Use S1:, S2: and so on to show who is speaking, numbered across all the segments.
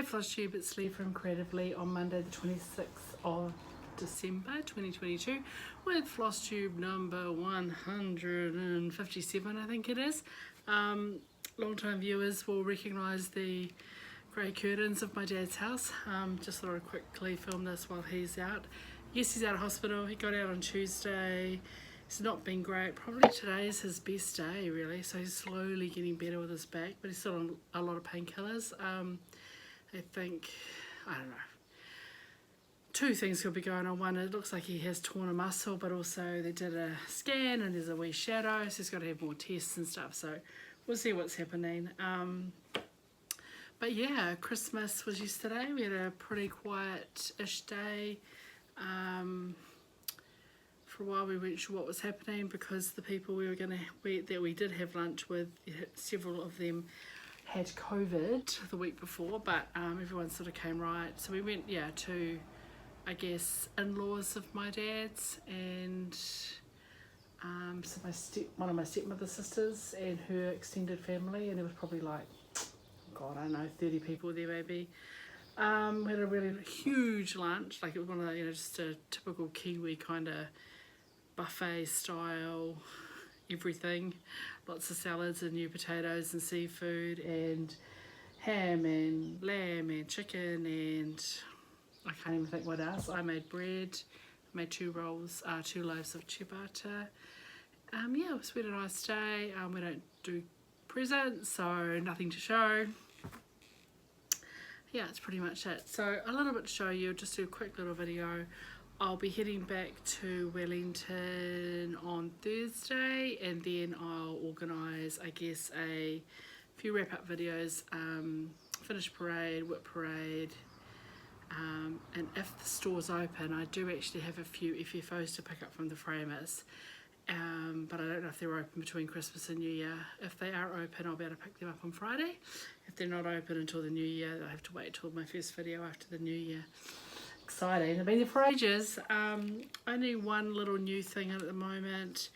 S1: FLOSSTUBE, it's Leigh from Creatively on Monday the 26th of December 2022 with FLOSSTUBE number 157, I think it is. Long-time viewers will recognise the grey curtains of my dad's house. Just thought I'd quickly film this while he's out. Yes, he's out of hospital. He got out on Tuesday. It's not been great. Probably today is his best day, really. So he's slowly getting better with his back, but he's still on a lot of painkillers. I think, I don't know, two things could be going on. One, it looks like he has torn a muscle, but also they did a scan and there's a wee shadow, so he's got to have more tests and stuff. So we'll see what's happening. But yeah, Christmas was yesterday. We had a pretty quiet-ish day. For a while we weren't sure what was happening because the people that we did have lunch with, several of them had COVID the week before, but everyone sort of came right. So we went, to, I guess, in-laws of my dad's, and so one of my stepmother's sisters and her extended family, and there was probably like, God, I don't know, 30 people there maybe. We had a really huge lunch, like it was one of the, just a typical Kiwi kind of buffet style, everything, lots of salads and new potatoes and seafood and ham and lamb and chicken and I can't even think what else. I made bread, made two loaves of ciabatta. It was really a nice day. We don't do presents, so nothing to show. Yeah, it's pretty much it. So a little bit to show you, just do a quick little video. I'll be heading back to Wellington on Thursday, and then I'll organise, I guess, a few wrap-up videos, finish parade, whip parade, and if the store's open, I do actually have a few FFOs to pick up from the framers, but I don't know if they're open between Christmas and New Year. If they are open, I'll be able to pick them up on Friday. If they're not open until the New Year, I'll have to wait till my first video after the New Year. Exciting. I've been there for ages. Only one little new thing at the moment,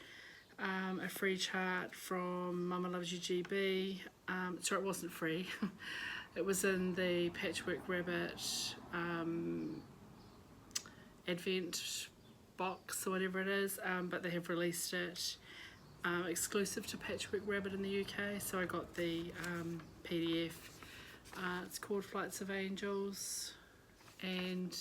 S1: a free chart from Mama Loves You GB. Sorry, it wasn't free. It was in the Patchwork Rabbit Advent box or whatever it is, but they have released it exclusive to Patchwork Rabbit in the UK, so I got the PDF. It's called Flights of Angels, and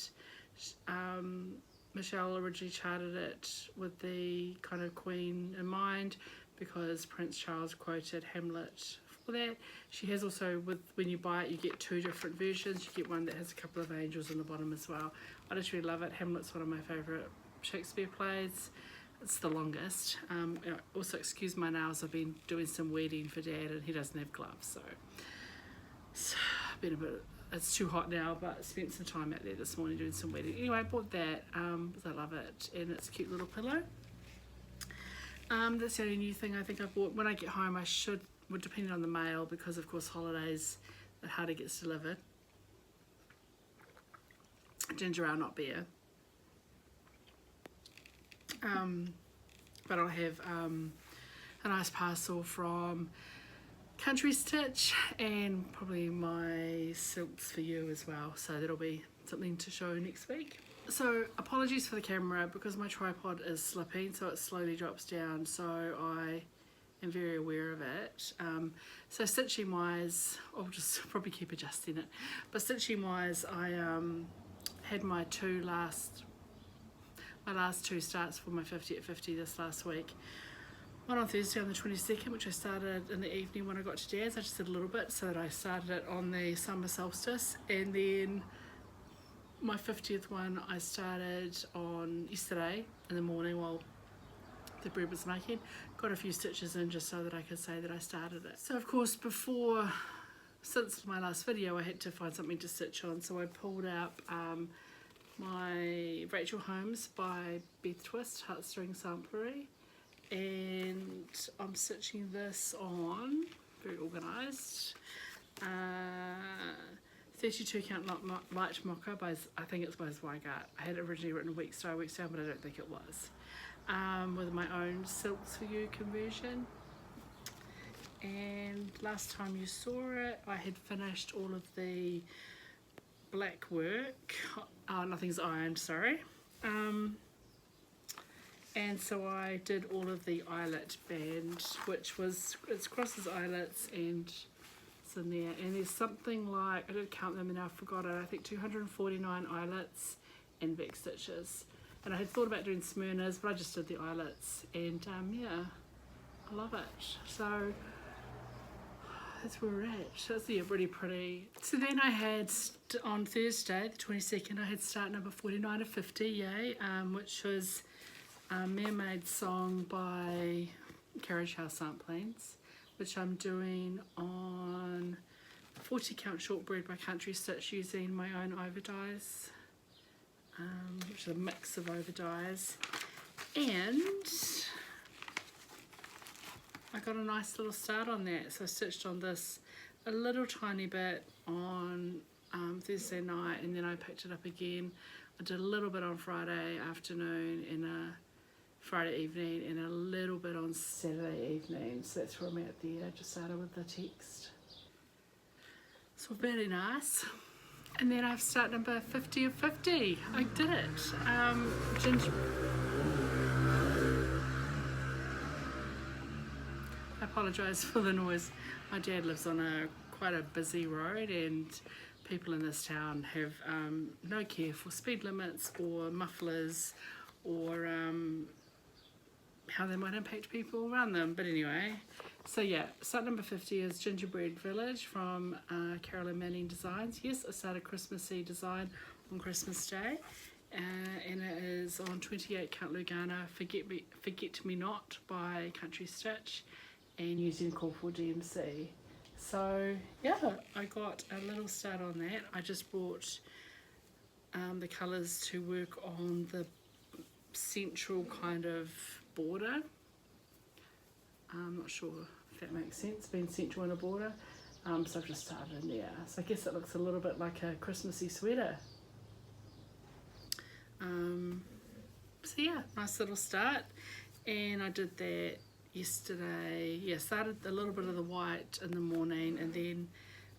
S1: Michelle originally charted it with the kind of Queen in mind because Prince Charles quoted Hamlet for that. She has also, when you buy it, you get two different versions. You get one that has a couple of angels on the bottom as well. I just really love it. Hamlet's one of my favourite Shakespeare plays. It's the longest. Also, excuse my nails, I've been doing some weeding for Dad and he doesn't have gloves, so it's been a bit, it's too hot now, but I spent some time out there this morning doing some weeding. Anyway, I bought that because I love it, and it's a cute little pillow. That's the only new thing I think I bought. When I get home, well, depending on the mail, because of course holidays, it hardly gets delivered. Ginger ale, not beer. But I'll have a nice parcel from Country Stitch and probably my silks for you as well, so that'll be something to show next week. So apologies for the camera because my tripod is slipping, so it slowly drops down, so I am very aware of it. So stitching wise, I'll just probably keep adjusting it, but stitching wise, I had my last two starts for my 50 at 50 this last week. One on Thursday on the 22nd, which I started in the evening when I got to Dad's. I just did a little bit so that I started it on the summer solstice, and then my 50th one I started on yesterday in the morning while the bread was making. Got a few stitches in just so that I could say that I started it. So of course since my last video I had to find something to stitch on, so I pulled up my Rachael Holmes by Beth Twist Heartstring Samplery, and I'm stitching this on, very organised, 32 count Light Mocha by, I think it's by Zweigart. I had it originally written weeks down, but I don't think it was, with my own silks for you conversion. And last time you saw it, I had finished all of the black work. Nothing's ironed, sorry. And so I did all of the eyelet band, which was, it's crosses eyelets and it's in there. And there's something like, I didn't count them and I forgot it, I think 249 eyelets and back stitches. And I had thought about doing Smyrnas, but I just did the eyelets. And yeah, I love it. So that's where we're at. That's, yeah, really pretty. So then I had, on Thursday, the 22nd, I had start number 49 of 50, yay, which was Mairmaid song by Carriage House Samplings, which I'm doing on 40 count shortbread by Country Stitch using my own overdyes, which is a mix of overdyes. And I got a nice little start on that, so I stitched on this a little tiny bit on Thursday night, and then I picked it up again. I did a little bit on Friday afternoon and a Friday evening and a little bit on Saturday evening, so that's where I'm at there. Just started with the text. So very nice. And then I've started number 50 of 50. I did it. Gingerbread. I apologise for the noise. My dad lives on quite a busy road, and people in this town have no care for speed limits or mufflers or how they might impact people around them. But anyway, so yeah, start number 50 is Gingerbread Village from Carolyn Designs. Yes, I started Christmassy design on Christmas Day, and it is on 28 count Lugana, Forget Me Not by Country Stitch, and using Call for DMC. So yeah, I got a little start on that. I just bought the colours to work on the central kind of border. I'm not sure if that makes sense, being central in a border. So I've just started in there. So I guess it looks a little bit like a Christmassy sweater. So yeah, nice little start. And I did that yesterday. Yeah, started a little bit of the white in the morning, and then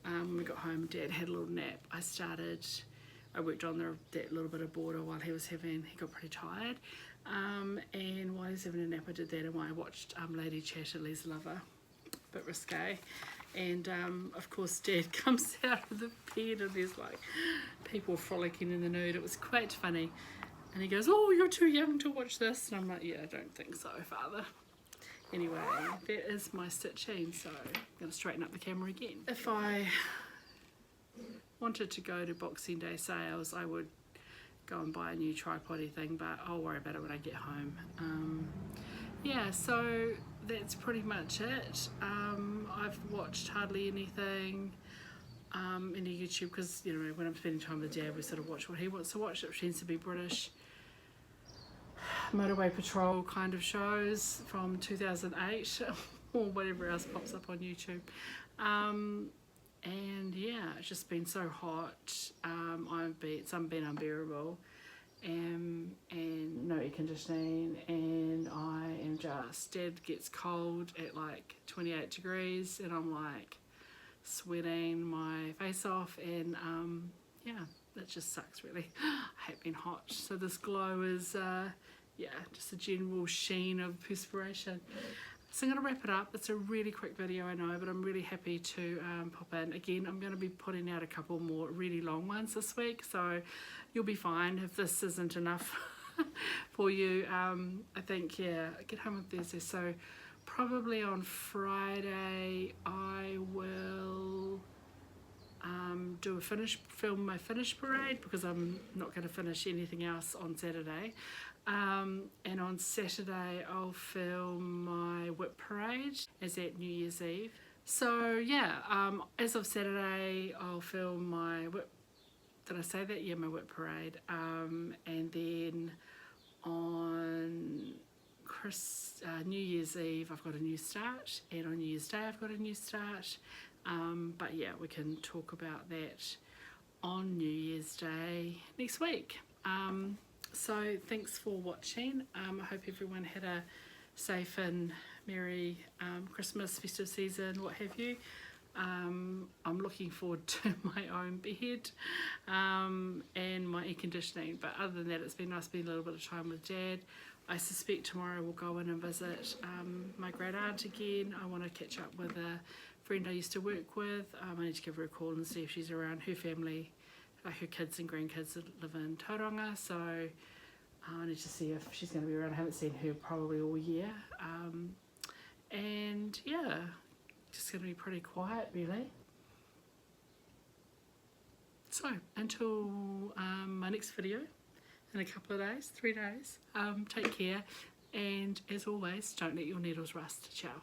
S1: when we got home, Dad had a little nap. I worked on that little bit of border while he got pretty tired. And while he was having a nap, I did that, and while I watched Lady Chatterley's Lover, a bit risque. And of course Dad comes out of the bed and there's like people frolicking in the nude. It was quite funny. And he goes, "Oh, you're too young to watch this." And I'm like, "Yeah, I don't think so, Father." Anyway, that is my stitching, so I'm going to straighten up the camera again. If I wanted to go to Boxing Day sales, I would go and buy a new tripod-y thing, but I'll worry about it when I get home. Yeah, so that's pretty much it. I've watched hardly anything any YouTube, because you know, when I'm spending time with Dad, we sort of watch what he wants to watch. It tends to be British motorway patrol kind of shows from 2008 or whatever else pops up on YouTube. And yeah, it's just been so hot. It's been unbearable, and no air conditioning, and I am just, Dad gets cold at like 28 degrees and I'm like sweating my face off, and yeah, that just sucks really. I hate being hot. So this glow is yeah, just a general sheen of perspiration. So I'm going to wrap it up. It's a really quick video, I know, but I'm really happy to pop in. Again, I'm going to be putting out a couple more really long ones this week, so you'll be fine if this isn't enough for you. I think, yeah, I get home on Thursday, so probably on Friday I will film my finish parade, because I'm not going to finish anything else on Saturday. And on Saturday I'll film my whip parade as at New Year's Eve. So yeah, as of Saturday I'll film my whip, did I say that? Yeah, my whip parade. And then on New Year's Eve I've got a new start, and on New Year's Day I've got a new start. But yeah, we can talk about that on New Year's Day next week. So thanks for watching. I hope everyone had a safe and merry Christmas, festive season, what have you. I'm looking forward to my own bed and my air conditioning, but other than that, it's been nice spending a little bit of time with Dad. I suspect tomorrow we'll go in and visit my great aunt again. I want to catch up with a friend I used to work with. I need to give her a call and see if she's around. Her family, her kids and grandkids live in Tauranga, so I need to see if she's going to be around. I haven't seen her probably all year. And yeah, just going to be pretty quiet really. So until my next video in a couple of days, 3 days, take care, and as always, don't let your needles rust. Ciao.